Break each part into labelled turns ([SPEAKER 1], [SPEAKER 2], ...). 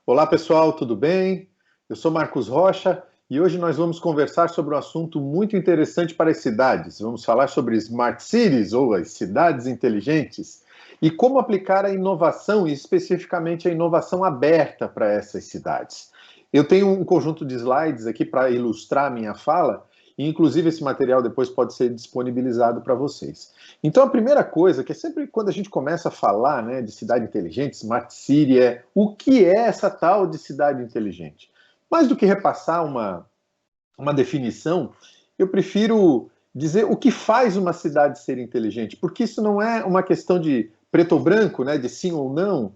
[SPEAKER 1] Olá pessoal, tudo bem? Eu sou Marcos Rocha e hoje nós vamos conversar sobre um assunto muito interessante para as cidades. Vamos falar sobre Smart Cities, ou as cidades inteligentes, e como aplicar a inovação, e especificamente a inovação aberta para essas cidades. Eu tenho um conjunto de slides aqui para ilustrar a minha fala, e inclusive esse material depois pode ser disponibilizado para vocês. Então, a primeira coisa, que é sempre quando a gente começa a falar, né, de cidade inteligente, Smart City, é o que é essa tal de cidade inteligente? Mais do que repassar uma definição, eu prefiro dizer o que faz uma cidade ser inteligente, porque isso não é uma questão de preto ou branco, né, de sim ou não.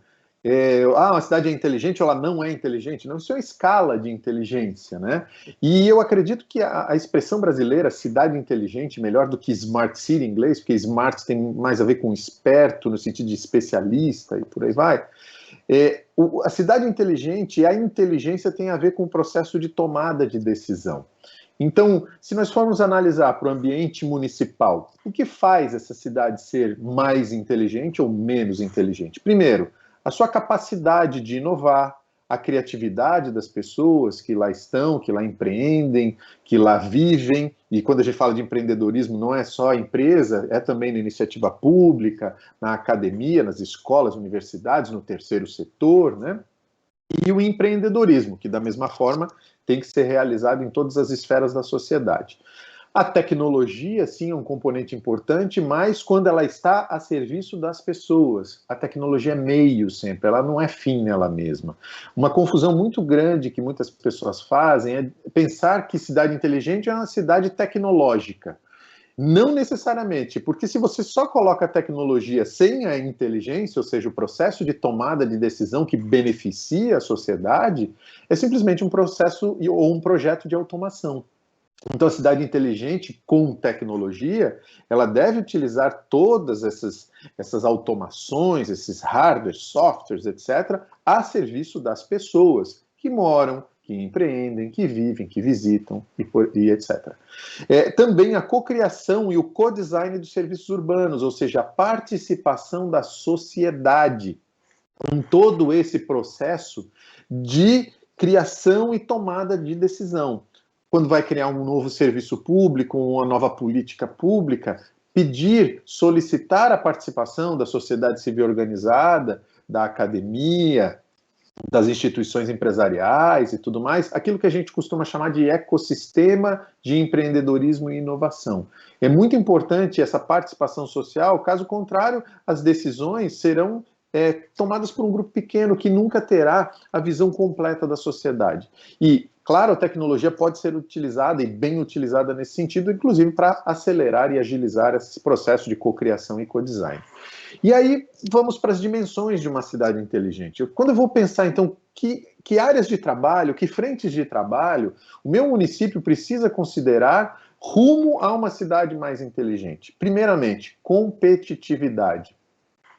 [SPEAKER 1] Uma cidade é inteligente ou ela não é inteligente. Não, isso é uma escala de inteligência, né? E eu acredito que a expressão brasileira, cidade inteligente, melhor do que smart city em inglês, porque smart tem mais a ver com esperto, no sentido de especialista e por aí vai. A cidade inteligente e a inteligência tem a ver com o processo de tomada de decisão. Então, se nós formos analisar para o ambiente municipal, o que faz essa cidade ser mais inteligente ou menos inteligente? Primeiro, a sua capacidade de inovar, a criatividade das pessoas que lá estão, que lá empreendem, que lá vivem. E quando a gente fala de empreendedorismo, não é só a empresa, é também na iniciativa pública, na academia, nas escolas, universidades, no terceiro setor, né? E o empreendedorismo, que da mesma forma tem que ser realizado em todas as esferas da sociedade. A tecnologia, sim, é um componente importante, mas quando ela está a serviço das pessoas. A tecnologia é meio sempre, ela não é fim nela mesma. Uma confusão muito grande que muitas pessoas fazem é pensar que cidade inteligente é uma cidade tecnológica. Não necessariamente, porque se você só coloca a tecnologia sem a inteligência, ou seja, o processo de tomada de decisão que beneficia a sociedade, é simplesmente um processo ou um projeto de automação. Então, a cidade inteligente com tecnologia, ela deve utilizar todas essas automações, esses hardwares, softwares, etc., a serviço das pessoas que moram, que empreendem, que vivem, que visitam e etc. Também a cocriação e o co-design dos serviços urbanos, ou seja, a participação da sociedade em todo esse processo de criação e tomada de decisão. Quando vai criar um novo serviço público, uma nova política pública, pedir, solicitar a participação da sociedade civil organizada, da academia, das instituições empresariais e tudo mais, aquilo que a gente costuma chamar de ecossistema de empreendedorismo e inovação. É muito importante essa participação social, caso contrário, as decisões serão tomadas por um grupo pequeno que nunca terá a visão completa da sociedade. E, claro, a tecnologia pode ser utilizada e bem utilizada nesse sentido, inclusive para acelerar e agilizar esse processo de cocriação e co-design. E aí vamos para as dimensões de uma cidade inteligente. Quando eu vou pensar, então, que áreas de trabalho, que frentes de trabalho o meu município precisa considerar rumo a uma cidade mais inteligente? Primeiramente, competitividade.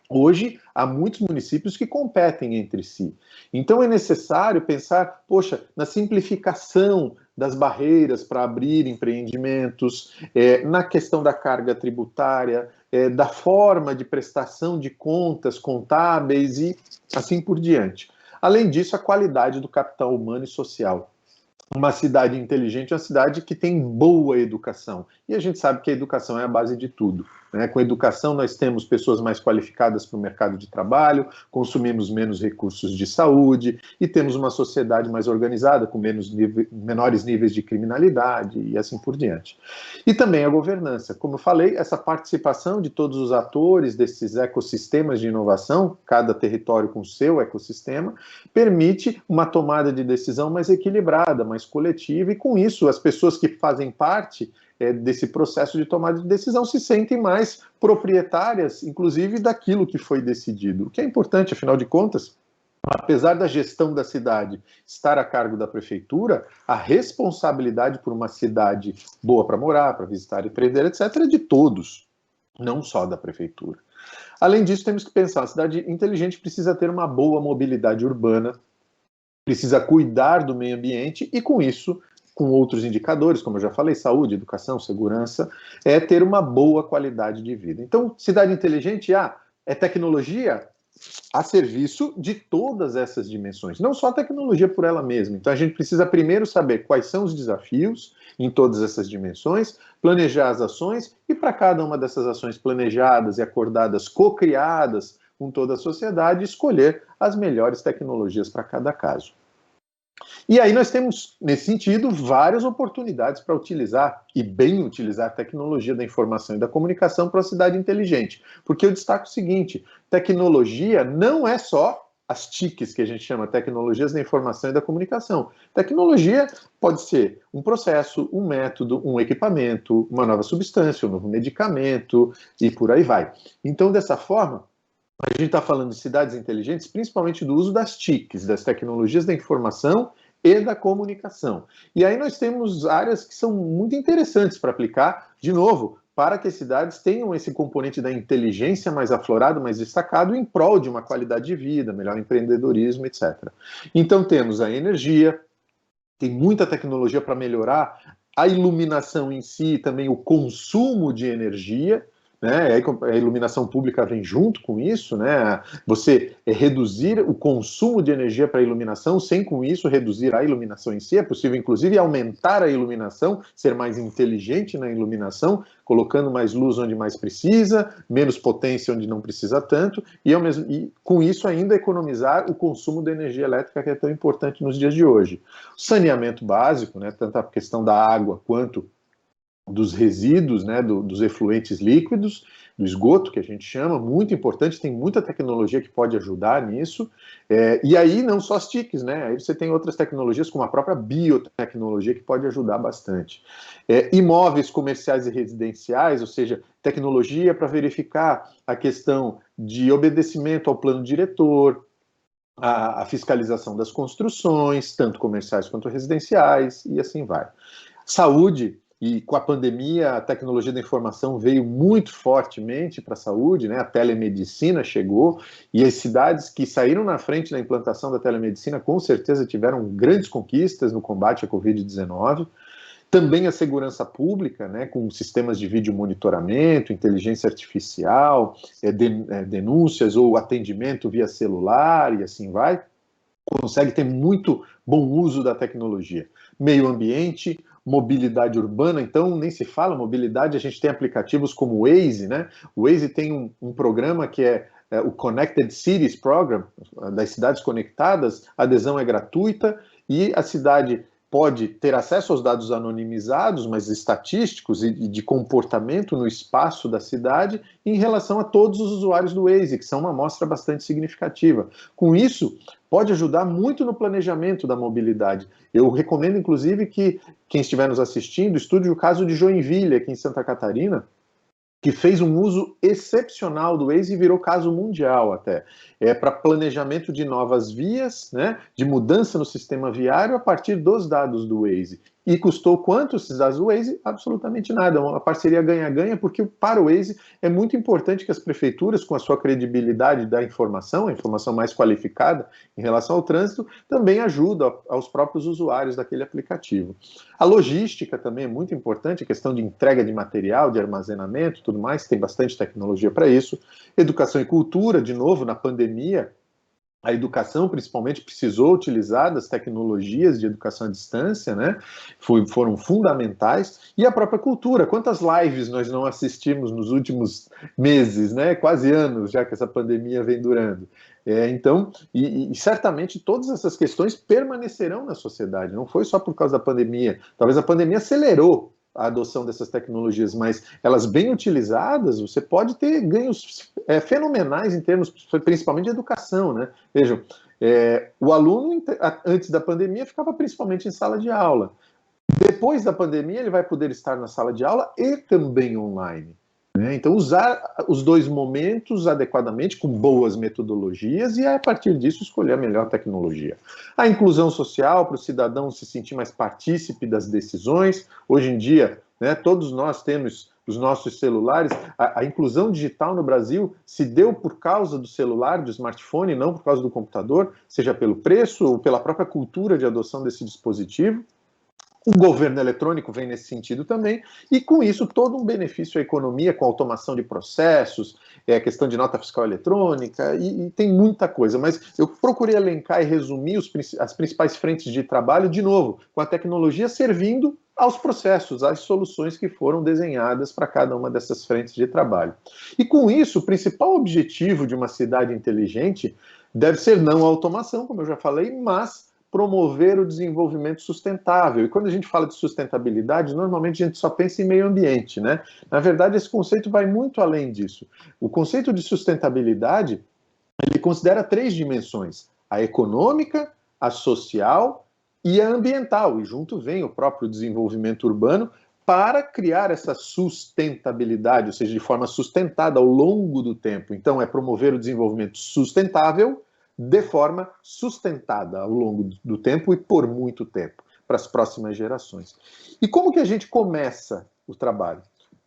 [SPEAKER 1] Hoje, há muitos municípios que competem entre si. Então, é necessário pensar, poxa, na simplificação das barreiras para abrir empreendimentos, na questão da carga tributária, da forma de prestação de contas contábeis e assim por diante. Além disso, a qualidade do capital humano e social. Uma cidade inteligente é uma cidade que tem boa educação. E a gente sabe que a educação é a base de tudo. Né? Com educação, nós temos pessoas mais qualificadas para o mercado de trabalho, consumimos menos recursos de saúde e temos uma sociedade mais organizada, com menores níveis de criminalidade e assim por diante. E também a governança. Como eu falei, essa participação de todos os atores desses ecossistemas de inovação, cada território com seu ecossistema, permite uma tomada de decisão mais equilibrada, mais coletiva, e com isso as pessoas que fazem parte desse processo de tomada de decisão se sentem mais proprietárias, inclusive, daquilo que foi decidido. O que é importante, afinal de contas, apesar da gestão da cidade estar a cargo da prefeitura, a responsabilidade por uma cidade boa para morar, para visitar, empreender, etc., é de todos, não só da prefeitura. Além disso, temos que pensar, a cidade inteligente precisa ter uma boa mobilidade urbana, precisa cuidar do meio ambiente e, com isso, com outros indicadores, como eu já falei, saúde, educação, segurança, ter uma boa qualidade de vida. Então, cidade inteligente, é tecnologia? a serviço de todas essas dimensões, não só a tecnologia por ela mesma. Então a gente precisa primeiro saber quais são os desafios em todas essas dimensões, planejar as ações e para cada uma dessas ações planejadas e acordadas, co-criadas com toda a sociedade, escolher as melhores tecnologias para cada caso. E aí nós temos, nesse sentido, várias oportunidades para utilizar, e bem utilizar, a tecnologia da informação e da comunicação para a cidade inteligente. Porque eu destaco o seguinte, tecnologia não é só as TICs, que a gente chama, tecnologias da informação e da comunicação. Tecnologia pode ser um processo, um método, um equipamento, uma nova substância, um novo medicamento, e por aí vai. Então, dessa forma, a gente está falando de cidades inteligentes, principalmente do uso das TICs, das tecnologias da informação e da comunicação. E aí nós temos áreas que são muito interessantes para aplicar, de novo, para que as cidades tenham esse componente da inteligência mais aflorado, mais destacado, em prol de uma qualidade de vida, melhor empreendedorismo, etc. Então temos a energia, tem muita tecnologia para melhorar a iluminação em si, também o consumo de energia, né? A iluminação pública vem junto com isso, né? Você reduzir o consumo de energia para a iluminação, sem com isso reduzir a iluminação em si. É possível, inclusive, aumentar a iluminação, ser mais inteligente na iluminação, colocando mais luz onde mais precisa, menos potência onde não precisa tanto, e com isso ainda economizar o consumo de energia elétrica, que é tão importante nos dias de hoje. Saneamento básico, né? Tanto a questão da água quanto dos resíduos, né, dos efluentes líquidos, do esgoto, que a gente chama, muito importante, tem muita tecnologia que pode ajudar nisso, e aí não só as TICs, né, aí você tem outras tecnologias, como a própria biotecnologia, que pode ajudar bastante. Imóveis comerciais e residenciais, ou seja, tecnologia para verificar a questão de obedecimento ao plano diretor, a fiscalização das construções, tanto comerciais quanto residenciais, e assim vai. Saúde. E com a pandemia, a tecnologia da informação veio muito fortemente para a saúde, né? A telemedicina chegou, e as cidades que saíram na frente na implantação da telemedicina, com certeza tiveram grandes conquistas no combate à Covid-19. Também a segurança pública, né, com sistemas de vídeo monitoramento, inteligência artificial, denúncias ou atendimento via celular, e assim vai. Consegue ter muito bom uso da tecnologia. Meio ambiente, mobilidade urbana, então nem se fala mobilidade, a gente tem aplicativos como o Waze, né? O Waze tem um programa que é o Connected Cities Program, das cidades conectadas, a adesão é gratuita e a cidade pode ter acesso aos dados anonimizados, mas estatísticos e de comportamento no espaço da cidade em relação a todos os usuários do Waze, que são uma amostra bastante significativa. Com isso, pode ajudar muito no planejamento da mobilidade. Eu recomendo, inclusive, que quem estiver nos assistindo estude o caso de Joinville, aqui em Santa Catarina, que fez um uso excepcional do Waze e virou caso mundial até, para planejamento de novas vias, né, de mudança no sistema viário a partir dos dados do Waze. E custou quanto esses dados do Waze? Absolutamente nada, uma parceria ganha-ganha, porque para o Waze é muito importante que as prefeituras, com a sua credibilidade da informação, a informação mais qualificada em relação ao trânsito, também ajudem aos próprios usuários daquele aplicativo. A logística também é muito importante, a questão de entrega de material, de armazenamento, tudo mais, tem bastante tecnologia para isso. Educação e cultura, de novo, na pandemia, a educação, principalmente, precisou utilizar das tecnologias de educação à distância, né? Foram fundamentais. E a própria cultura. Quantas lives nós não assistimos nos últimos meses, né? Quase anos, já que essa pandemia vem durando. Então, certamente todas essas questões permanecerão na sociedade. Não foi só por causa da pandemia. Talvez a pandemia acelerou a adoção dessas tecnologias, mas elas bem utilizadas, você pode ter ganhos fenomenais em termos, principalmente, de educação, né? Vejam, o aluno, antes da pandemia, ficava principalmente em sala de aula. Depois da pandemia, ele vai poder estar na sala de aula e também online. Então, usar os dois momentos adequadamente, com boas metodologias, e a partir disso escolher a melhor tecnologia. A inclusão social, para o cidadão se sentir mais partícipe das decisões. Hoje em dia, né, todos nós temos os nossos celulares. A inclusão digital no Brasil se deu por causa do celular, do smartphone, não por causa do computador, seja pelo preço ou pela própria cultura de adoção desse dispositivo. O governo eletrônico vem nesse sentido também, e com isso todo um benefício à economia, com automação de processos, a questão de nota fiscal eletrônica, e tem muita coisa, mas eu procurei elencar e resumir as principais frentes de trabalho, de novo, com a tecnologia servindo aos processos, às soluções que foram desenhadas para cada uma dessas frentes de trabalho. E com isso, o principal objetivo de uma cidade inteligente deve ser não a automação, como eu já falei, mas promover o desenvolvimento sustentável. E quando a gente fala de sustentabilidade, normalmente a gente só pensa em meio ambiente, né? Na verdade, esse conceito vai muito além disso. O conceito de sustentabilidade, ele considera 3 dimensões: a econômica, a social e a ambiental. E junto vem o próprio desenvolvimento urbano para criar essa sustentabilidade, ou seja, de forma sustentada ao longo do tempo. Então, é promover o desenvolvimento sustentável de forma sustentada ao longo do tempo e por muito tempo, para as próximas gerações. E como que a gente começa o trabalho?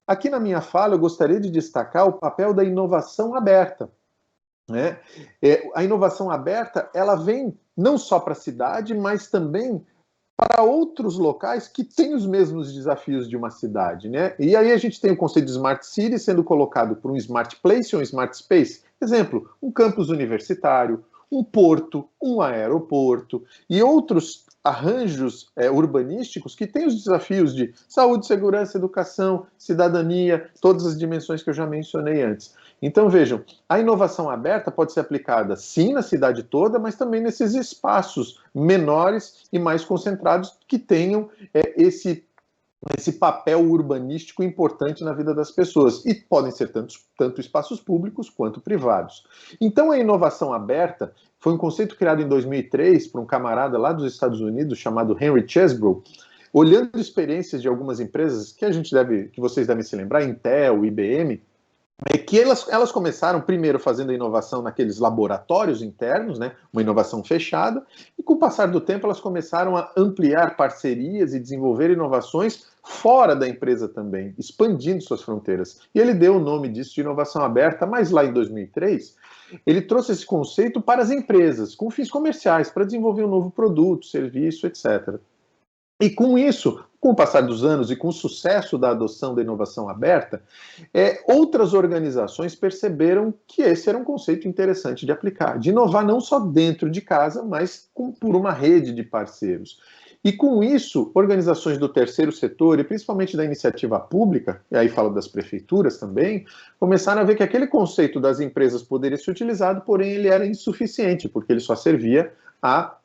[SPEAKER 1] Aqui na minha fala eu gostaria de destacar o papel da inovação aberta, né? A inovação aberta, ela vem não só para a cidade, mas também para outros locais que têm os mesmos desafios de uma cidade, né? E aí a gente tem o conceito de Smart City sendo colocado por um Smart Place ou um Smart Space. Exemplo, um campus universitário, um porto, um aeroporto e outros arranjos urbanísticos que têm os desafios de saúde, segurança, educação, cidadania, todas as dimensões que eu já mencionei antes. Então, vejam, a inovação aberta pode ser aplicada, sim, na cidade toda, mas também nesses espaços menores e mais concentrados que tenham esse papel urbanístico importante na vida das pessoas. E podem ser tanto espaços públicos quanto privados. Então, a inovação aberta foi um conceito criado em 2003 por um camarada lá dos Estados Unidos chamado Henry Chesbrough, olhando experiências de algumas empresas que vocês devem se lembrar, Intel, IBM, que elas começaram primeiro fazendo a inovação naqueles laboratórios internos, né, uma inovação fechada, e com o passar do tempo elas começaram a ampliar parcerias e desenvolver inovações fora da empresa também, expandindo suas fronteiras. E ele deu o nome disso de inovação aberta, mas lá em 2003, ele trouxe esse conceito para as empresas, com fins comerciais, para desenvolver um novo produto, serviço, etc. E com isso, com o passar dos anos e com o sucesso da adoção da inovação aberta, outras organizações perceberam que esse era um conceito interessante de aplicar, de inovar não só dentro de casa, mas por uma rede de parceiros. E com isso, organizações do terceiro setor, e principalmente da iniciativa pública, e aí falo das prefeituras também, começaram a ver que aquele conceito das empresas poderia ser utilizado, porém ele era insuficiente, porque ele só servia a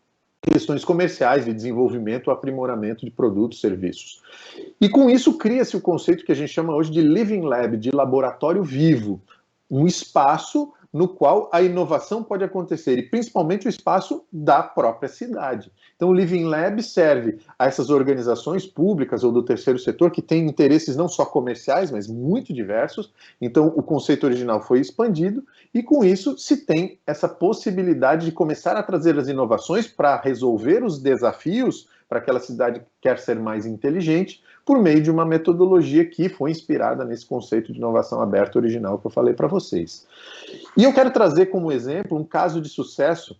[SPEAKER 1] questões comerciais de desenvolvimento, aprimoramento de produtos e serviços. E com isso cria-se o conceito que a gente chama hoje de Living Lab, de laboratório vivo, um espaço no qual a inovação pode acontecer, e principalmente o espaço da própria cidade. Então, o Living Lab serve a essas organizações públicas ou do terceiro setor que têm interesses não só comerciais, mas muito diversos. Então, o conceito original foi expandido, e com isso se tem essa possibilidade de começar a trazer as inovações para resolver os desafios para aquela cidade que quer ser mais inteligente, por meio de uma metodologia que foi inspirada nesse conceito de inovação aberta original que eu falei para vocês. E eu quero trazer como exemplo um caso de sucesso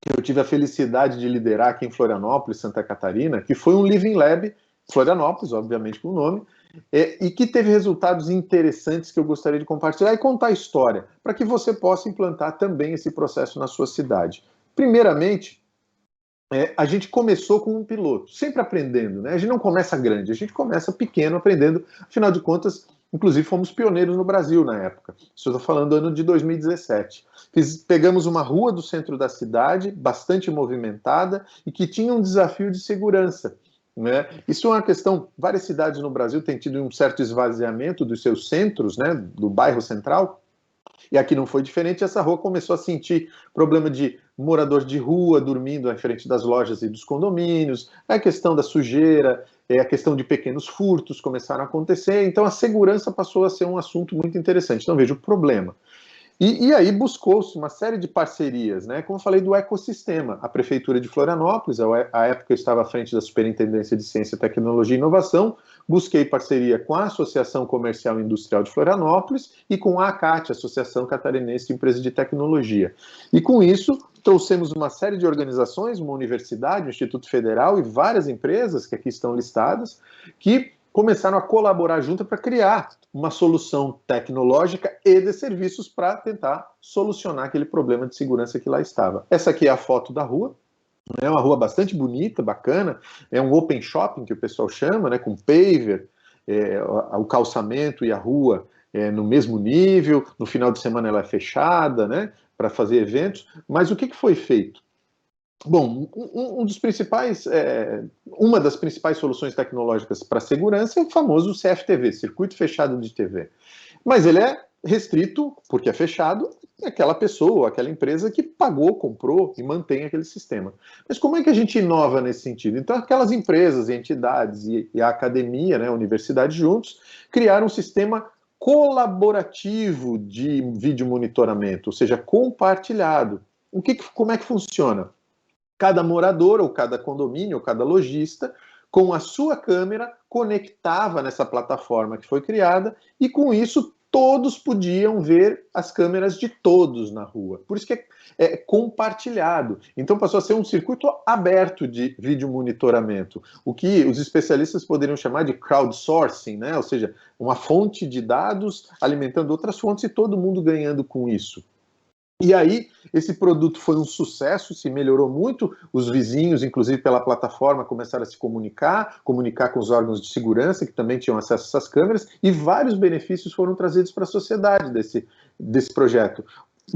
[SPEAKER 1] que eu tive a felicidade de liderar aqui em Florianópolis, Santa Catarina, que foi um Living Lab, Florianópolis, obviamente com o nome, e que teve resultados interessantes que eu gostaria de compartilhar e contar a história, para que você possa implantar também esse processo na sua cidade. Primeiramente, a gente começou com um piloto, sempre aprendendo, né? A gente não começa grande, a gente começa pequeno, aprendendo. Afinal de contas, inclusive fomos pioneiros no Brasil na época. Isso eu estou falando do ano de 2017. Pegamos uma rua do centro da cidade, bastante movimentada, e que tinha um desafio de segurança, né? Isso é uma questão, várias cidades no Brasil têm tido um certo esvaziamento dos seus centros, né, do bairro central, e aqui não foi diferente. Essa rua começou a sentir problema de morador de rua dormindo à frente das lojas e dos condomínios, a questão da sujeira, a questão de pequenos furtos começaram a acontecer, então a segurança passou a ser um assunto muito interessante. Então veja o problema. E aí buscou-se uma série de parcerias, né? Como eu falei, do ecossistema. A Prefeitura de Florianópolis, à época eu estava à frente da Superintendência de Ciência, Tecnologia e Inovação, busquei parceria com a Associação Comercial e Industrial de Florianópolis e com a ACAT, Associação Catarinense de Empresas de Tecnologia. E com isso, trouxemos uma série de organizações, uma universidade, um Instituto Federal e várias empresas que aqui estão listadas, que começaram a colaborar junto para criar uma solução tecnológica e de serviços para tentar solucionar aquele problema de segurança que lá estava. Essa aqui é a foto da rua. É uma rua bastante bonita, bacana, é um open shopping que o pessoal chama, né, com paver, o calçamento e a rua no mesmo nível, no final de semana ela é fechada, né, para fazer eventos, mas o que foi feito? Bom, uma das principais soluções tecnológicas para segurança é o famoso CFTV, Circuito Fechado de TV. Mas ele é restrito, porque é fechado, aquela pessoa, aquela empresa que pagou, comprou e mantém aquele sistema. Mas como é que a gente inova nesse sentido? Então, aquelas empresas, entidades e a academia, né, a universidade juntos, criaram um sistema colaborativo de vídeo monitoramento, ou seja, compartilhado. Como é que funciona? Cada morador, ou cada condomínio, ou cada lojista, com a sua câmera, conectava nessa plataforma que foi criada, e com isso todos podiam ver as câmeras de todos na rua. Por isso que é compartilhado. Então passou a ser um circuito aberto de vídeo monitoramento, o que os especialistas poderiam chamar de crowdsourcing, né? Ou seja, uma fonte de dados alimentando outras fontes e todo mundo ganhando com isso. E aí, esse produto foi um sucesso, se melhorou muito, os vizinhos, inclusive pela plataforma, começaram a se comunicar com os órgãos de segurança, que também tinham acesso a essas câmeras, e vários benefícios foram trazidos para a sociedade desse projeto.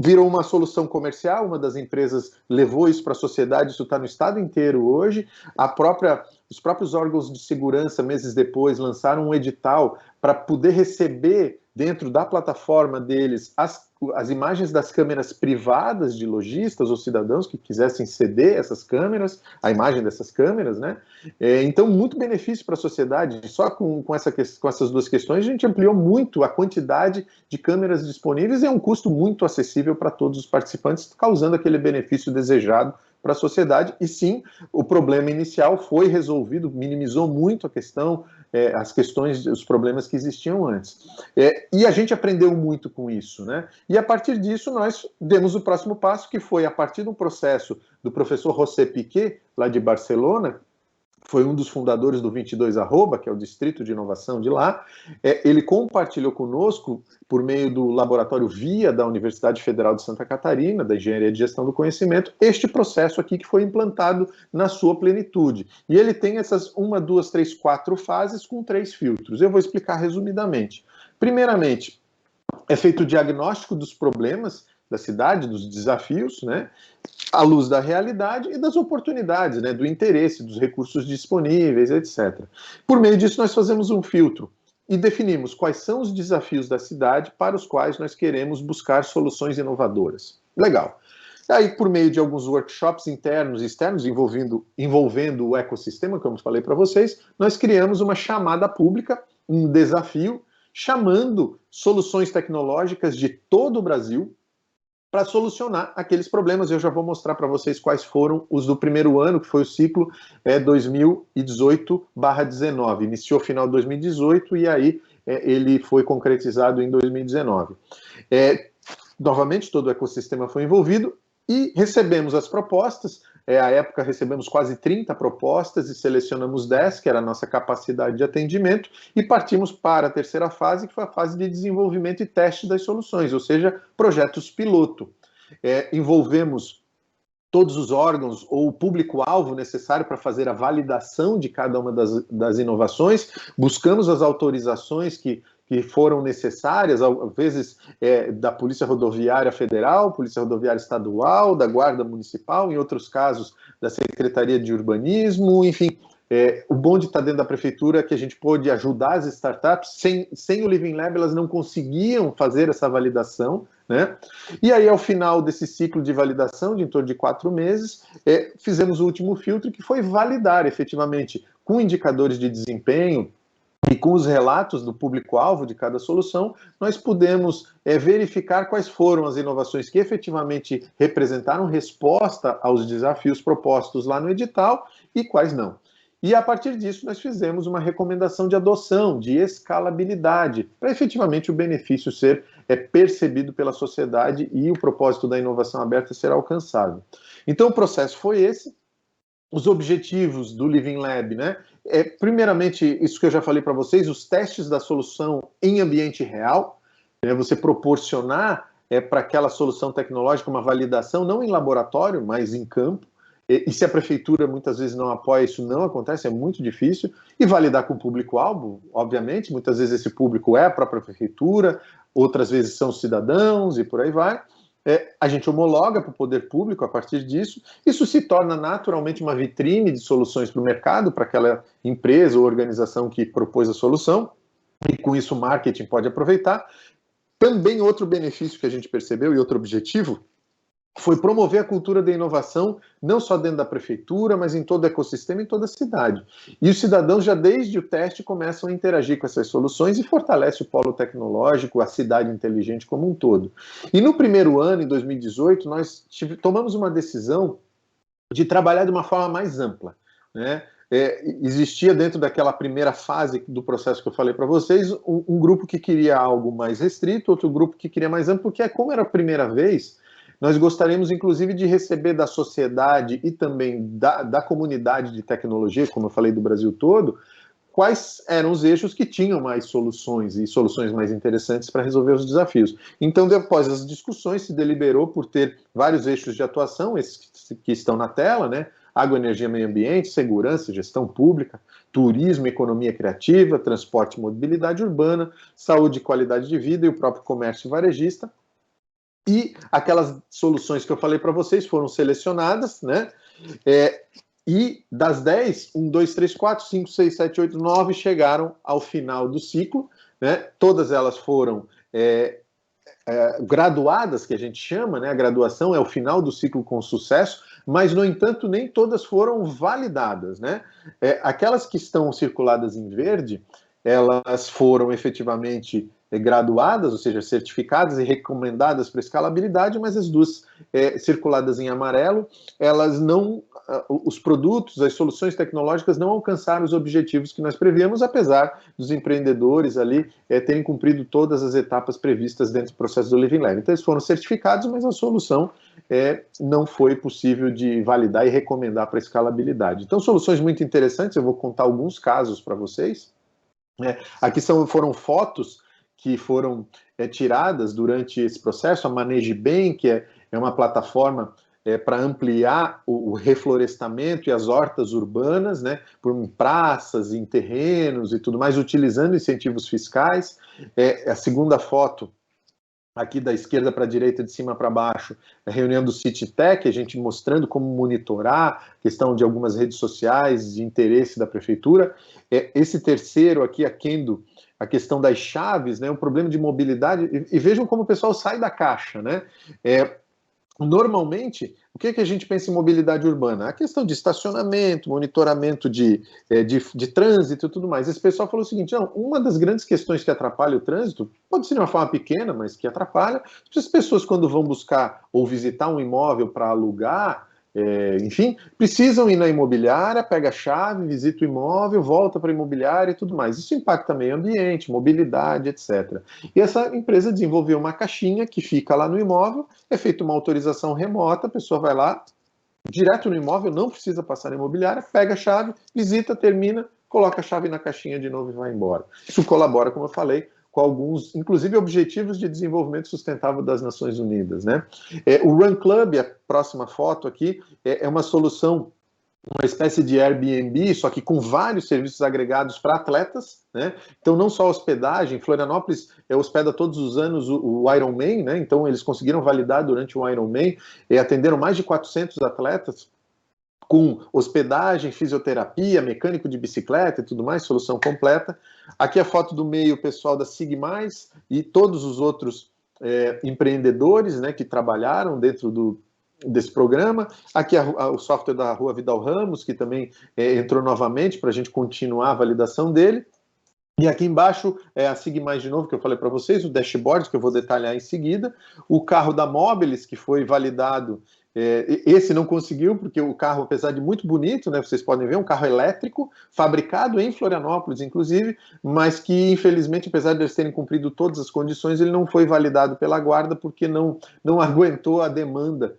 [SPEAKER 1] Virou uma solução comercial, uma das empresas levou isso para a sociedade, isso está no estado inteiro hoje. Os próprios órgãos de segurança, meses depois, lançaram um edital para poder receber dentro da plataforma deles as imagens das câmeras privadas de lojistas ou cidadãos que quisessem ceder essas câmeras, a imagem dessas câmeras, né? Então, muito benefício para a sociedade. Só com essas duas questões, a gente ampliou muito a quantidade de câmeras disponíveis e é um custo muito acessível para todos os participantes, causando aquele benefício desejado para a sociedade. E sim, o problema inicial foi resolvido, minimizou muito a questão, os problemas que existiam antes. E a gente aprendeu muito com isso, né? E a partir disso nós demos o próximo passo, que foi a partir do processo do professor José Piqué, lá de Barcelona, foi um dos fundadores do 22 Arroba, que é o distrito de inovação de lá. Ele compartilhou conosco, por meio do laboratório VIA da Universidade Federal de Santa Catarina, da Engenharia de Gestão do Conhecimento, este processo aqui que foi implantado na sua plenitude. E ele tem essas 1, 2, 3, 4 fases com 3 filtros. Eu vou explicar resumidamente. Primeiramente, é feito o diagnóstico dos problemas da cidade, dos desafios, né, à luz da realidade e das oportunidades, né, do interesse, dos recursos disponíveis, etc. Por meio disso, nós fazemos um filtro e definimos quais são os desafios da cidade para os quais nós queremos buscar soluções inovadoras. Legal. Aí, por meio de alguns workshops internos e externos, envolvendo o ecossistema, como eu falei para vocês, nós criamos uma chamada pública, um desafio, chamando soluções tecnológicas de todo o Brasil para solucionar aqueles problemas. Eu já vou mostrar para vocês quais foram os do primeiro ano, que foi o ciclo 2018/19. Iniciou final de 2018 e aí ele foi concretizado em 2019. Novamente, todo o ecossistema foi envolvido e recebemos as propostas. À época, recebemos quase 30 propostas e selecionamos 10, que era a nossa capacidade de atendimento, e partimos para a terceira fase, que foi a fase de desenvolvimento e teste das soluções, ou seja, projetos piloto. Envolvemos todos os órgãos ou o público-alvo necessário para fazer a validação de cada uma das inovações, buscamos as autorizações que foram necessárias, às vezes da Polícia Rodoviária Federal, Polícia Rodoviária Estadual, da Guarda Municipal, em outros casos da Secretaria de Urbanismo, enfim. O bom de estar dentro da prefeitura é que a gente pôde ajudar as startups. Sem o Living Lab, elas não conseguiam fazer essa validação, né? E aí, ao final desse ciclo de validação, de em torno de 4 meses, fizemos o último filtro, que foi validar efetivamente com indicadores de desempenho e com os relatos do público-alvo de cada solução, nós pudemos verificar quais foram as inovações que efetivamente representaram resposta aos desafios propostos lá no edital e quais não. E a partir disso nós fizemos uma recomendação de adoção, de escalabilidade, para efetivamente o benefício ser percebido pela sociedade e o propósito da inovação aberta ser alcançado. Então o processo foi esse. Os objetivos do Living Lab, né? Primeiramente, isso que eu já falei para vocês, os testes da solução em ambiente real, né? Você proporcionar para aquela solução tecnológica uma validação, não em laboratório, mas em campo. E se a prefeitura muitas vezes não apoia, isso não acontece, é muito difícil. E validar com o público-alvo, obviamente, muitas vezes esse público é a própria prefeitura, outras vezes são cidadãos e por aí vai. A gente homologa para o poder público a partir disso. Isso se torna naturalmente uma vitrine de soluções para o mercado, para aquela empresa ou organização que propôs a solução, e com isso o marketing pode aproveitar. Também outro benefício que a gente percebeu e outro objetivo foi promover a cultura da inovação, não só dentro da prefeitura, mas em todo o ecossistema, em toda a cidade. E os cidadãos já desde o teste começam a interagir com essas soluções e fortalece o polo tecnológico, a cidade inteligente como um todo. E no primeiro ano, em 2018, nós tomamos uma decisão de trabalhar de uma forma mais ampla, né? Existia dentro daquela primeira fase do processo que eu falei para vocês, um grupo que queria algo mais restrito, outro grupo que queria mais amplo, porque como era a primeira vez, nós gostaríamos, inclusive, de receber da sociedade e também da comunidade de tecnologia, como eu falei, do Brasil todo, quais eram os eixos que tinham mais soluções e soluções mais interessantes para resolver os desafios. Então, depois das discussões, se deliberou por ter vários eixos de atuação, esses que estão na tela, né? Água, energia, meio ambiente, segurança, gestão pública, turismo, economia criativa, transporte e mobilidade urbana, saúde e qualidade de vida e o próprio comércio varejista. E aquelas soluções que eu falei para vocês foram selecionadas, né? E das 10, 1, 2, 3, 4, 5, 6, 7, 8, 9 chegaram ao final do ciclo, né? Todas elas foram graduadas, que a gente chama, né? A graduação é o final do ciclo com sucesso, mas, no entanto, nem todas foram validadas, né? Aquelas que estão circuladas em verde, elas foram efetivamente graduadas, ou seja, certificadas e recomendadas para escalabilidade, mas as duas circuladas em amarelo, elas não, os produtos, as soluções tecnológicas não alcançaram os objetivos que nós prevíamos, apesar dos empreendedores ali terem cumprido todas as etapas previstas dentro do processo do Living Lab. Então eles foram certificados, mas a solução não foi possível de validar e recomendar para escalabilidade. Então soluções muito interessantes, eu vou contar alguns casos para vocês. Aqui foram fotos que foram tiradas durante esse processo. A Maneje Bem, que é uma plataforma para ampliar o reflorestamento e as hortas urbanas, né, por praças, em terrenos e tudo mais, utilizando incentivos fiscais. A segunda foto, aqui da esquerda para a direita, de cima para baixo, a reunião do CityTech, a gente mostrando como monitorar a questão de algumas redes sociais de interesse da prefeitura. Esse terceiro aqui, a Kendo, a questão das chaves, né, o problema de mobilidade, e vejam como o pessoal sai da caixa, né? Normalmente, o que a gente pensa em mobilidade urbana? A questão de estacionamento, monitoramento de trânsito e tudo mais. Esse pessoal falou o seguinte, não, uma das grandes questões que atrapalha o trânsito, pode ser de uma forma pequena, mas que atrapalha, as pessoas quando vão buscar ou visitar um imóvel para alugar, enfim, precisam ir na imobiliária, pega a chave, visita o imóvel, volta para a imobiliária e tudo mais. Isso impacta meio ambiente, mobilidade, etc. E essa empresa desenvolveu uma caixinha que fica lá no imóvel, é feita uma autorização remota, a pessoa vai lá, direto no imóvel, não precisa passar na imobiliária, pega a chave, visita, termina, coloca a chave na caixinha de novo e vai embora. Isso colabora, como eu falei, com alguns, inclusive, objetivos de desenvolvimento sustentável das Nações Unidas, né? O Run Club, a próxima foto aqui, é uma solução, uma espécie de Airbnb, só que com vários serviços agregados para atletas, né? Então, não só hospedagem, Florianópolis hospeda todos os anos o Ironman, né? Então, eles conseguiram validar durante o Ironman, atenderam mais de 400 atletas, com hospedagem, fisioterapia, mecânico de bicicleta e tudo mais, solução completa. Aqui a foto do meio, pessoal da Sigmais e todos os outros empreendedores, né, que trabalharam dentro desse programa. Aqui o software da Rua Vidal Ramos, que também entrou novamente para a gente continuar a validação dele. E aqui embaixo a Sigmais de novo, que eu falei para vocês, o dashboard, que eu vou detalhar em seguida. O carro da Mobilis, que foi validado Esse não conseguiu, porque o carro, apesar de muito bonito, né, vocês podem ver, um carro elétrico, fabricado em Florianópolis, inclusive, mas que, infelizmente, apesar de eles terem cumprido todas as condições, ele não foi validado pela Guarda, porque não aguentou a demanda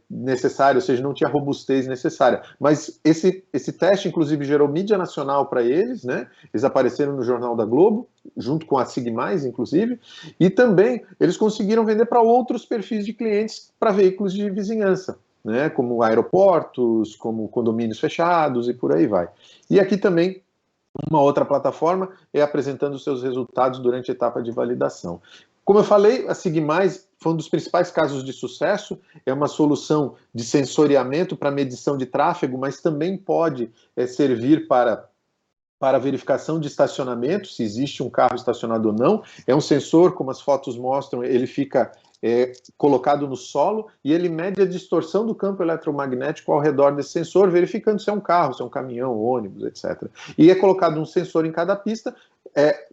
[SPEAKER 1] necessária, ou seja, não tinha robustez necessária. Mas esse teste, inclusive, gerou mídia nacional para eles, né? Eles apareceram no Jornal da Globo, junto com a Sigmais, inclusive, e também eles conseguiram vender para outros perfis de clientes para veículos de vizinhança, né? Como aeroportos, como condomínios fechados e por aí vai. E aqui também uma outra plataforma é apresentando seus resultados durante a etapa de validação. Como eu falei, a Sigmais foi um dos principais casos de sucesso, é uma solução de sensoriamento para medição de tráfego, mas também pode servir para verificação de estacionamento, se existe um carro estacionado ou não. É um sensor, como as fotos mostram, ele fica colocado no solo e ele mede a distorção do campo eletromagnético ao redor desse sensor, verificando se é um carro, se é um caminhão, ônibus, etc. E é colocado um sensor em cada pista.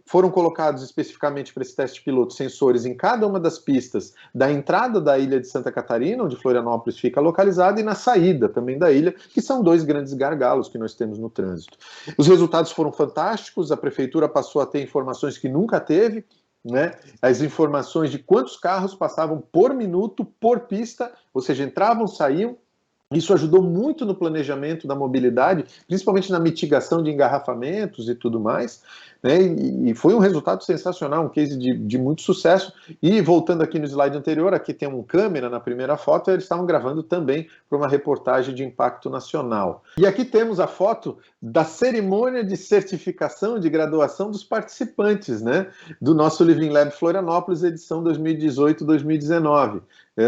[SPEAKER 1] Foram colocados especificamente para esse teste piloto sensores em cada uma das pistas da entrada da ilha de Santa Catarina, onde Florianópolis fica localizada, e na saída também da ilha, que são dois grandes gargalos que nós temos no trânsito. Os resultados foram fantásticos, a prefeitura passou a ter informações que nunca teve, né? As informações de quantos carros passavam por minuto, por pista, ou seja, entravam, saíam. Isso ajudou muito no planejamento da mobilidade, principalmente na mitigação de engarrafamentos e tudo mais, né? E foi um resultado sensacional, um case de muito sucesso. E voltando aqui no slide anterior, aqui tem uma câmera na primeira foto, eles estavam gravando também para uma reportagem de impacto nacional. E aqui temos a foto da cerimônia de certificação de graduação dos participantes, né, do nosso Living Lab Florianópolis, edição 2018-2019.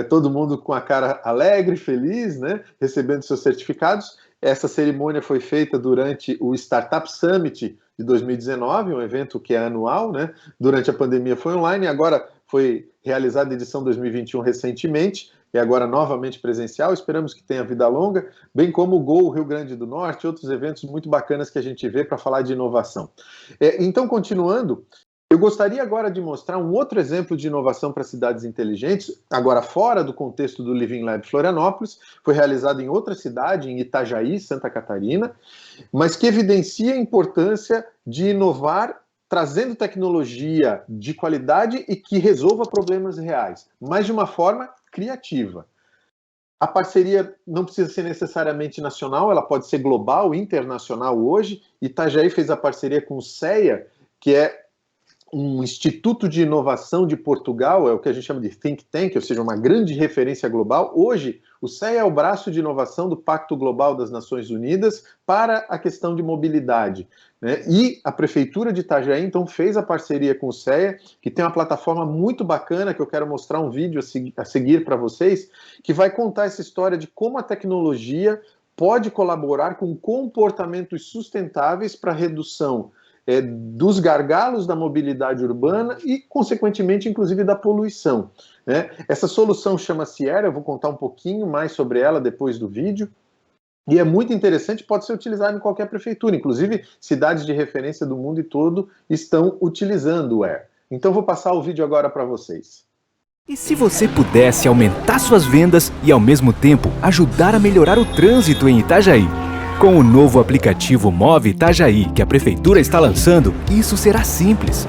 [SPEAKER 1] Todo mundo com a cara alegre, feliz, né, recebendo seus certificados. Essa cerimônia foi feita durante o Startup Summit de 2019, um evento que é anual, né? Durante a pandemia foi online, agora foi realizada a edição 2021 recentemente, e agora novamente presencial. Esperamos que tenha vida longa, bem como o Go Rio Grande do Norte, outros eventos muito bacanas que a gente vê para falar de inovação. Então, continuando, eu gostaria agora de mostrar um outro exemplo de inovação para cidades inteligentes, agora fora do contexto do Living Lab Florianópolis, foi realizado em outra cidade, em Itajaí, Santa Catarina, mas que evidencia a importância de inovar trazendo tecnologia de qualidade e que resolva problemas reais, mas de uma forma criativa. A parceria não precisa ser necessariamente nacional, ela pode ser global, internacional hoje. Itajaí fez a parceria com o CEA, que é um Instituto de Inovação de Portugal, é o que a gente chama de think tank, ou seja, uma grande referência global. Hoje, o CEA é o braço de inovação do Pacto Global das Nações Unidas para a questão de mobilidade, né? E a Prefeitura de Itajaí, então, fez a parceria com o CEA, que tem uma plataforma muito bacana, que eu quero mostrar um vídeo a seguir para vocês, que vai contar essa história de como a tecnologia pode colaborar com comportamentos sustentáveis para a redução dos gargalos da mobilidade urbana e, consequentemente, inclusive da poluição, né? Essa solução chama-se Air, eu vou contar um pouquinho mais sobre ela depois do vídeo, e é muito interessante, pode ser utilizado em qualquer prefeitura, inclusive cidades de referência do mundo todo estão utilizando o Air. Então vou passar o vídeo agora para vocês.
[SPEAKER 2] E se você pudesse aumentar suas vendas e, ao mesmo tempo, ajudar a melhorar o trânsito em Itajaí? Com o novo aplicativo Move Itajaí que a Prefeitura está lançando, isso será simples.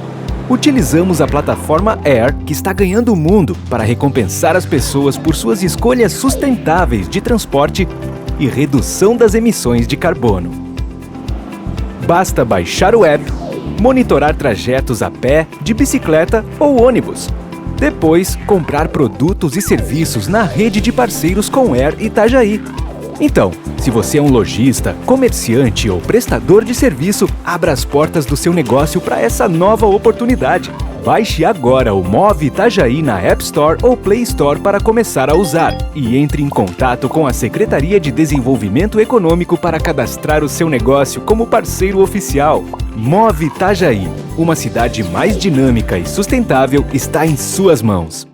[SPEAKER 2] Utilizamos a plataforma Air, que está ganhando o mundo, para recompensar as pessoas por suas escolhas sustentáveis de transporte e redução das emissões de carbono. Basta baixar o app, monitorar trajetos a pé, de bicicleta ou ônibus. Depois, comprar produtos e serviços na rede de parceiros com Air Itajaí. Então, se você é um lojista, comerciante ou prestador de serviço, abra as portas do seu negócio para essa nova oportunidade. Baixe agora o Move Itajaí na App Store ou Play Store para começar a usar e entre em contato com a Secretaria de Desenvolvimento Econômico para cadastrar o seu negócio como parceiro oficial. Move Itajaí, uma cidade mais dinâmica e sustentável, está em suas mãos.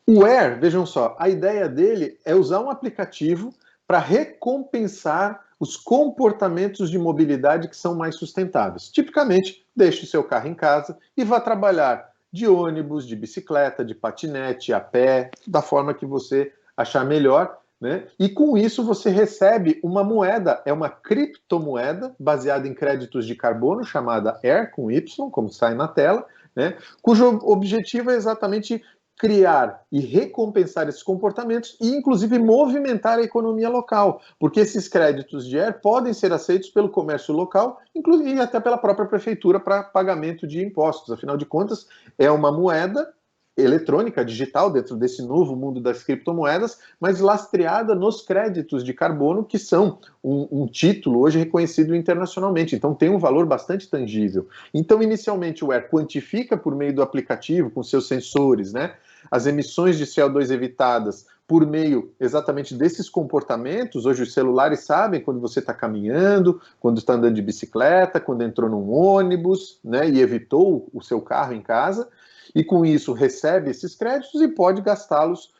[SPEAKER 1] O Air, vejam só, a ideia dele é usar um aplicativo para recompensar os comportamentos de mobilidade que são mais sustentáveis. Tipicamente, deixe o seu carro em casa e vá trabalhar de ônibus, de bicicleta, de patinete, a pé, da forma que você achar melhor, né? E com isso você recebe uma moeda, é uma criptomoeda baseada em créditos de carbono, chamada Air, com Y, como sai na tela, né? Cujo objetivo é exatamente criar e recompensar esses comportamentos e, inclusive, movimentar a economia local, porque esses créditos de Air podem ser aceitos pelo comércio local, inclusive até pela própria prefeitura para pagamento de impostos. Afinal de contas, é uma moeda eletrônica, digital, dentro desse novo mundo das criptomoedas, mas lastreada nos créditos de carbono, que são um título hoje reconhecido internacionalmente, então tem um valor bastante tangível. Então, inicialmente, o Air quantifica por meio do aplicativo, com seus sensores, né, as emissões de CO2 evitadas por meio exatamente desses comportamentos. Hoje os celulares sabem quando você está caminhando, quando está andando de bicicleta, quando entrou num ônibus, né, e evitou o seu carro em casa, e com isso recebe esses créditos e pode gastá-los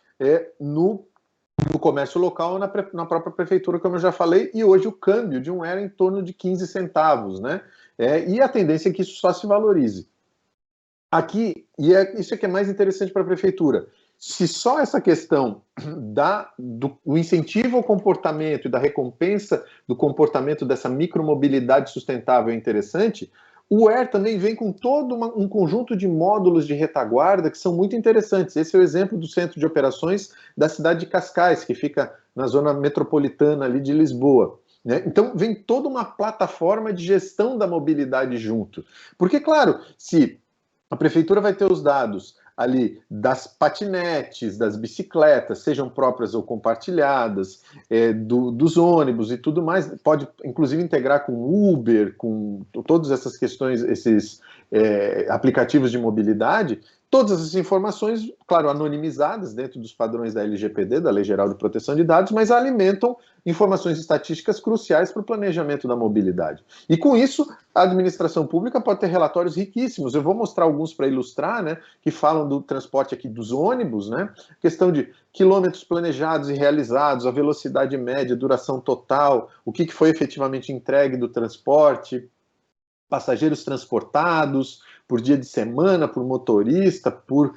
[SPEAKER 1] no comércio local ou na própria prefeitura, como eu já falei, e hoje o câmbio de um Air é em torno de 15 centavos, né? E a tendência é que isso só se valorize. Aqui, isso é que é mais interessante para a prefeitura, se só essa questão do incentivo ao comportamento e da recompensa do comportamento dessa micromobilidade sustentável é interessante, o Air também vem com todo um conjunto de módulos de retaguarda que são muito interessantes. Esse é o exemplo do centro de operações da cidade de Cascais, que fica na zona metropolitana ali de Lisboa, né? Então vem toda uma plataforma de gestão da mobilidade junto. Porque, claro, se a prefeitura vai ter os dados ali das patinetes, das bicicletas, sejam próprias ou compartilhadas, dos ônibus e tudo mais, pode inclusive integrar com Uber, com todas essas questões, esses aplicativos de mobilidade. Todas essas informações, claro, anonimizadas dentro dos padrões da LGPD, da Lei Geral de Proteção de Dados, mas alimentam informações estatísticas cruciais para o planejamento da mobilidade. E com isso, a administração pública pode ter relatórios riquíssimos. Eu vou mostrar alguns para ilustrar, né, que falam do transporte aqui dos ônibus, né, questão de quilômetros planejados e realizados, a velocidade média, duração total, o que foi efetivamente entregue do transporte, passageiros transportados por dia de semana, por motorista, por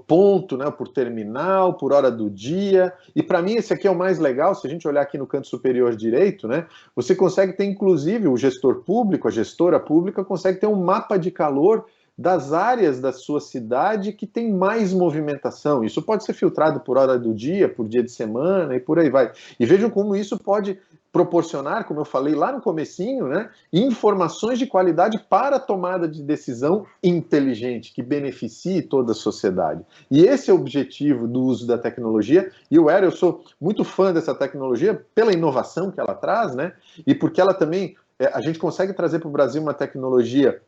[SPEAKER 1] ponto, né, por terminal, por hora do dia. E para mim esse aqui é o mais legal. Se a gente olhar aqui no canto superior direito, né, você consegue ter inclusive o gestor público, a gestora pública consegue ter um mapa de calor das áreas da sua cidade que tem mais movimentação. Isso pode ser filtrado por hora do dia, por dia de semana e por aí vai. E vejam como isso pode proporcionar, como eu falei lá no comecinho, né, informações de qualidade para a tomada de decisão inteligente, que beneficie toda a sociedade. E esse é o objetivo do uso da tecnologia, e o Air, eu sou muito fã dessa tecnologia pela inovação que ela traz, né, e porque ela também, a gente consegue trazer para o Brasil uma tecnologia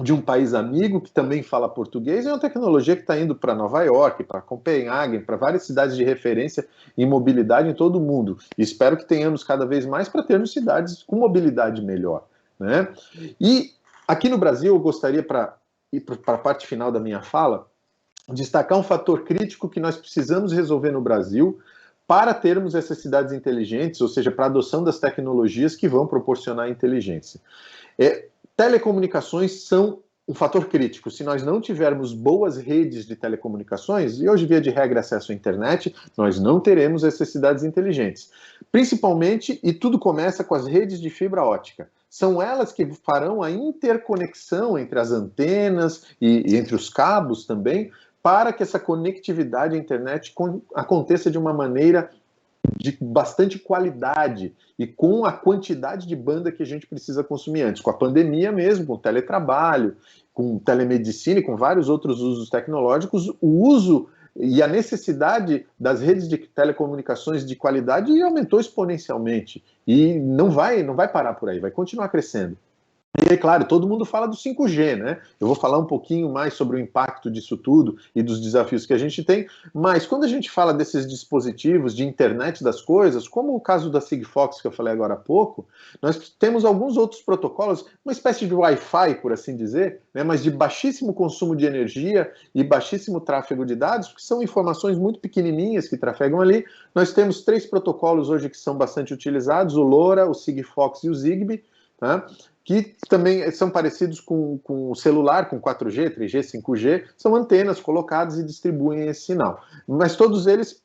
[SPEAKER 1] de um país amigo que também fala português, é uma tecnologia que está indo para Nova York, para Copenhague, para várias cidades de referência em mobilidade em todo o mundo. E espero que tenhamos cada vez mais para termos cidades com mobilidade melhor, né? E aqui no Brasil, eu gostaria, para ir para a parte final da minha fala, destacar um fator crítico que nós precisamos resolver no Brasil para termos essas cidades inteligentes, ou seja, para a adoção das tecnologias que vão proporcionar inteligência. Telecomunicações são um fator crítico. Se nós não tivermos boas redes de telecomunicações, e hoje, via de regra, acesso à internet, nós não teremos essas cidades inteligentes. Principalmente, e tudo começa com as redes de fibra ótica. São elas que farão a interconexão entre as antenas e entre os cabos também, para que essa conectividade à internet aconteça de uma maneira de bastante qualidade e com a quantidade de banda que a gente precisa consumir antes. Com a pandemia mesmo, com o teletrabalho, com telemedicina e com vários outros usos tecnológicos, o uso e a necessidade das redes de telecomunicações de qualidade aumentou exponencialmente. E não vai parar por aí, vai continuar crescendo. E, é claro, todo mundo fala do 5G, né? Eu vou falar um pouquinho mais sobre o impacto disso tudo e dos desafios que a gente tem, mas quando a gente fala desses dispositivos de internet das coisas, como o caso da Sigfox que eu falei agora há pouco, nós temos alguns outros protocolos, uma espécie de Wi-Fi, por assim dizer, né? Mas de baixíssimo consumo de energia e baixíssimo tráfego de dados, porque são informações muito pequenininhas que trafegam ali. Nós temos 3 protocolos hoje que são bastante utilizados, o LoRa, o Sigfox e o Zigbee, tá? Que também são parecidos com o celular, com 4G, 3G, 5G, são antenas colocadas e distribuem esse sinal. Mas todos eles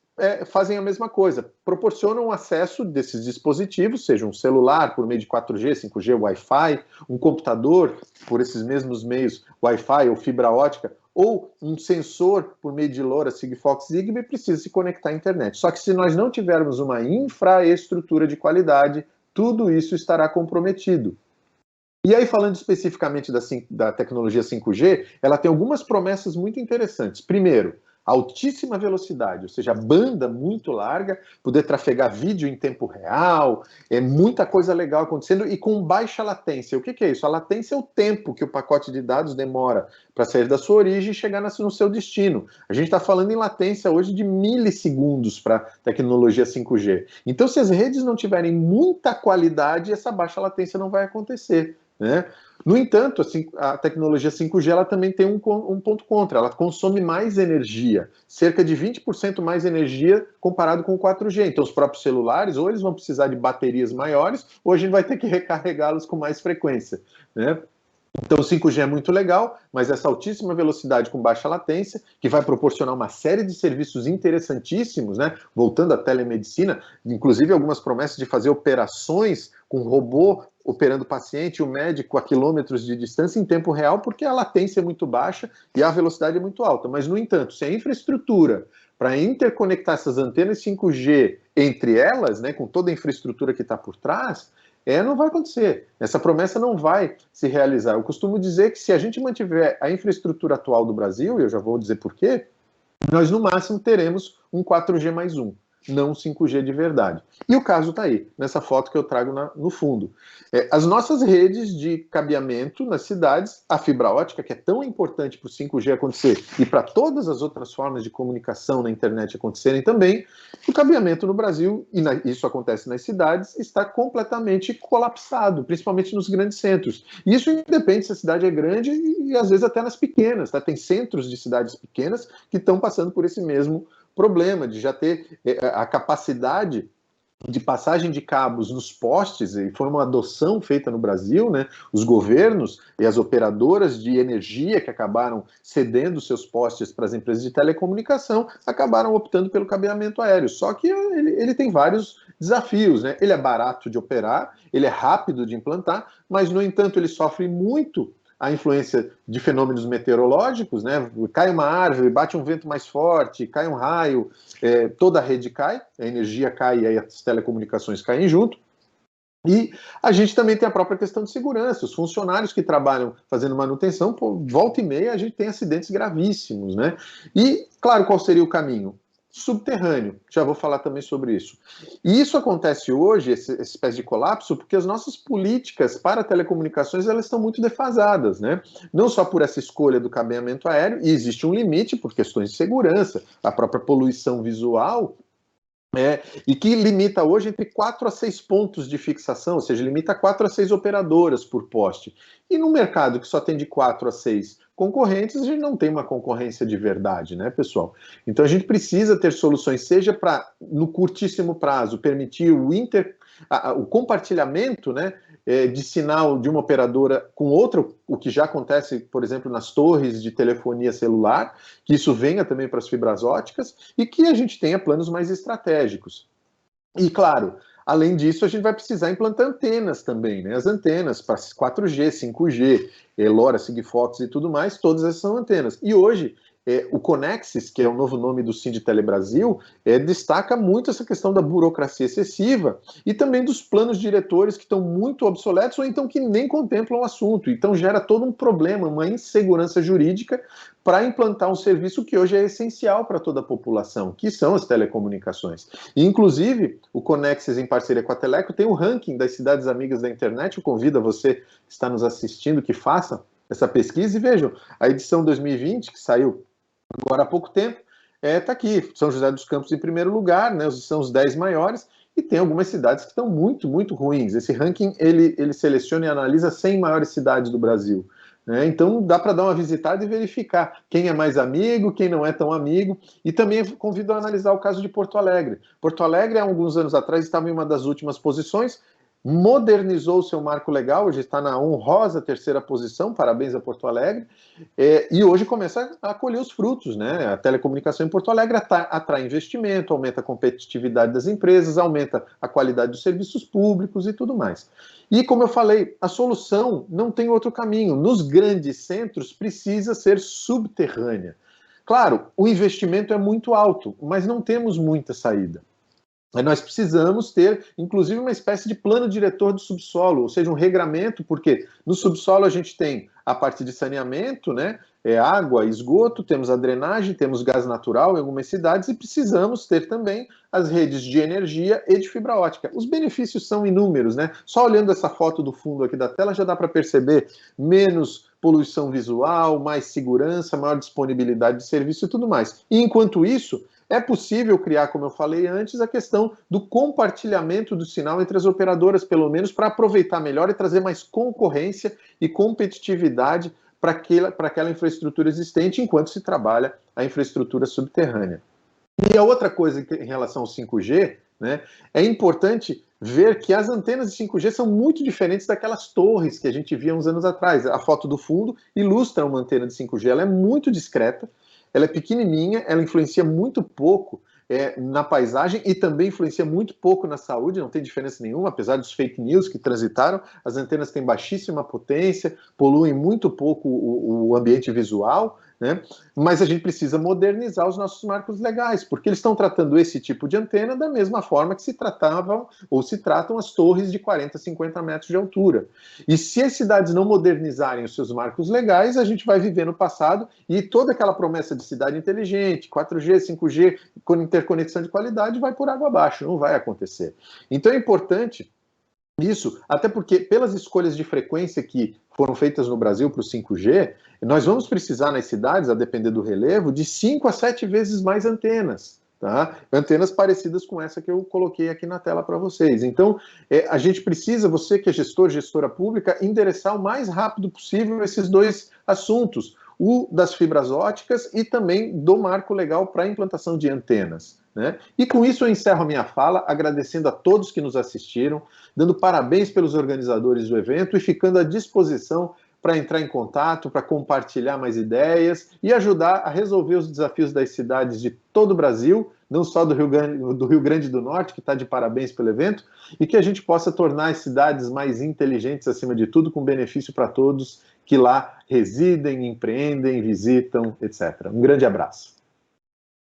[SPEAKER 1] fazem a mesma coisa, proporcionam acesso desses dispositivos, seja um celular por meio de 4G, 5G, Wi-Fi, um computador por esses mesmos meios, Wi-Fi ou fibra ótica, ou um sensor por meio de LoRa, Sigfox, Zigbee, precisa se conectar à internet. Só que se nós não tivermos uma infraestrutura de qualidade, tudo isso estará comprometido. E aí, falando especificamente da tecnologia 5G, ela tem algumas promessas muito interessantes. Primeiro, altíssima velocidade, ou seja, banda muito larga, poder trafegar vídeo em tempo real, muita coisa legal acontecendo e com baixa latência. O que é isso? A latência é o tempo que o pacote de dados demora para sair da sua origem e chegar no seu destino. A gente está falando em latência hoje de milissegundos para tecnologia 5G. Então, se as redes não tiverem muita qualidade, essa baixa latência não vai acontecer, né? No entanto, a tecnologia 5G ela também tem um ponto contra, ela consome mais energia, cerca de 20% mais energia comparado com o 4G. Então, os próprios celulares, ou eles vão precisar de baterias maiores, ou a gente vai ter que recarregá-los com mais frequência, né? Então, o 5G é muito legal, mas essa altíssima velocidade com baixa latência, que vai proporcionar uma série de serviços interessantíssimos, né? Voltando à telemedicina, inclusive algumas promessas de fazer operações com robô operando o paciente e o médico a quilômetros de distância em tempo real, porque a latência é muito baixa e a velocidade é muito alta. Mas, no entanto, se a infraestrutura para interconectar essas antenas 5G entre elas, né, com toda a infraestrutura que está por trás, não vai acontecer. Essa promessa não vai se realizar. Eu costumo dizer que se a gente mantiver a infraestrutura atual do Brasil, e eu já vou dizer por quê, nós no máximo teremos um 4G mais um, não 5G de verdade. E o caso está aí, nessa foto que eu trago no fundo. As nossas redes de cabeamento nas cidades, a fibra ótica, que é tão importante para o 5G acontecer e para todas as outras formas de comunicação na internet acontecerem também, o cabeamento no Brasil, e isso acontece nas cidades, está completamente colapsado, principalmente nos grandes centros. E isso independe se a cidade é grande e às vezes até nas pequenas, tá? Tem centros de cidades pequenas que estão passando por esse mesmo problema de já ter a capacidade de passagem de cabos nos postes, e foi uma adoção feita no Brasil, né? Os governos e as operadoras de energia que acabaram cedendo seus postes para as empresas de telecomunicação acabaram optando pelo cabeamento aéreo. Só que ele tem vários desafios, né? Ele é barato de operar, ele é rápido de implantar, mas, no entanto, ele sofre muito a influência de fenômenos meteorológicos, né? Cai uma árvore, bate um vento mais forte, cai um raio, toda a rede cai, a energia cai e aí as telecomunicações caem junto. E a gente também tem a própria questão de segurança. Os funcionários que trabalham fazendo manutenção, volta e meia a gente tem acidentes gravíssimos, né? E, claro, qual seria o caminho? Subterrâneo, já vou falar também sobre isso. E isso acontece hoje, essa espécie de colapso, porque as nossas políticas para telecomunicações elas estão muito defasadas, né? Não só por essa escolha do cabeamento aéreo, e existe um limite por questões de segurança, a própria poluição visual, e que limita hoje entre 4 a 6 pontos de fixação, ou seja, limita 4 a 6 operadoras por poste. E no mercado que só tem de 4 a 6 concorrentes, a gente não tem uma concorrência de verdade, né, pessoal? Então a gente precisa ter soluções, seja para, no curtíssimo prazo, permitir o compartilhamento, né, de sinal de uma operadora com outra, o que já acontece, por exemplo, nas torres de telefonia celular, que isso venha também para as fibras óticas e que a gente tenha planos mais estratégicos. E, claro, além disso, a gente vai precisar implantar antenas também, né? As antenas para 4G, 5G, LoRa, Sigfox e tudo mais, todas essas são antenas. E hoje, o Conexis, que é o novo nome do Sinditele Brasil, destaca muito essa questão da burocracia excessiva e também dos planos diretores que estão muito obsoletos ou então que nem contemplam o assunto. Então gera todo um problema, uma insegurança jurídica para implantar um serviço que hoje é essencial para toda a população, que são as telecomunicações. E, inclusive, o Conexis, em parceria com a Teleco, tem o ranking das cidades amigas da internet. Eu convido a você que está nos assistindo que faça essa pesquisa e vejam, a edição 2020, que saiu agora há pouco tempo, está aqui, São José dos Campos em primeiro lugar, né, são os 10 maiores, e tem algumas cidades que estão muito, muito ruins. Esse ranking, ele seleciona e analisa 100 maiores cidades do Brasil. Então dá para dar uma visitada e verificar quem é mais amigo, quem não é tão amigo, e também convido a analisar o caso de Porto Alegre. Porto Alegre, há alguns anos atrás, estava em uma das últimas posições, modernizou o seu marco legal, hoje está na honrosa terceira posição, parabéns a Porto Alegre, e hoje começa a colher os frutos, né? A telecomunicação em Porto Alegre atrai investimento, aumenta a competitividade das empresas, aumenta a qualidade dos serviços públicos e tudo mais. E como eu falei, a solução não tem outro caminho. Nos grandes centros precisa ser subterrânea. Claro, o investimento é muito alto, mas não temos muita saída. Nós precisamos ter, inclusive, uma espécie de plano diretor do subsolo, ou seja, um regramento, porque no subsolo a gente tem a parte de saneamento, né? Água, esgoto, temos a drenagem, temos gás natural em algumas cidades e precisamos ter também as redes de energia e de fibra ótica. Os benefícios são inúmeros, né? Só olhando essa foto do fundo aqui da tela já dá para perceber menos poluição visual, mais segurança, maior disponibilidade de serviço e tudo mais. E enquanto isso, é possível criar, como eu falei antes, a questão do compartilhamento do sinal entre as operadoras, pelo menos, para aproveitar melhor e trazer mais concorrência e competitividade para aquela infraestrutura existente, enquanto se trabalha a infraestrutura subterrânea. E a outra coisa em relação ao 5G, né, é importante ver que as antenas de 5G são muito diferentes daquelas torres que a gente via uns anos atrás. A foto do fundo ilustra uma antena de 5G, ela é muito discreta, ela é pequenininha, ela influencia muito pouco na paisagem e também influencia muito pouco na saúde, não tem diferença nenhuma, apesar dos fake news que transitaram, as antenas têm baixíssima potência, poluem muito pouco o ambiente visual, né? Mas a gente precisa modernizar os nossos marcos legais, porque eles estão tratando esse tipo de antena da mesma forma que se tratavam ou se tratam as torres de 40, 50 metros de altura. E se as cidades não modernizarem os seus marcos legais, a gente vai viver no passado e toda aquela promessa de cidade inteligente, 4G, 5G, com interconexão de qualidade, vai por água abaixo, não vai acontecer. Então é importante isso, até porque pelas escolhas de frequência que foram feitas no Brasil para o 5G, nós vamos precisar nas cidades, a depender do relevo, de 5 a 7 vezes mais antenas. Tá? Antenas parecidas com essa que eu coloquei aqui na tela para vocês. Então, a gente precisa, você que é gestor, gestora pública, endereçar o mais rápido possível esses dois assuntos, o das fibras óticas e também do marco legal para a implantação de antenas. Né? E com isso eu encerro a minha fala, agradecendo a todos que nos assistiram, dando parabéns pelos organizadores do evento e ficando à disposição para entrar em contato, para compartilhar mais ideias e ajudar a resolver os desafios das cidades de todo o Brasil, não só do Rio Grande do Norte, que está de parabéns pelo evento, e que a gente possa tornar as cidades mais inteligentes, acima de tudo, com benefício para todos que lá residem, empreendem, visitam, etc. Um grande abraço.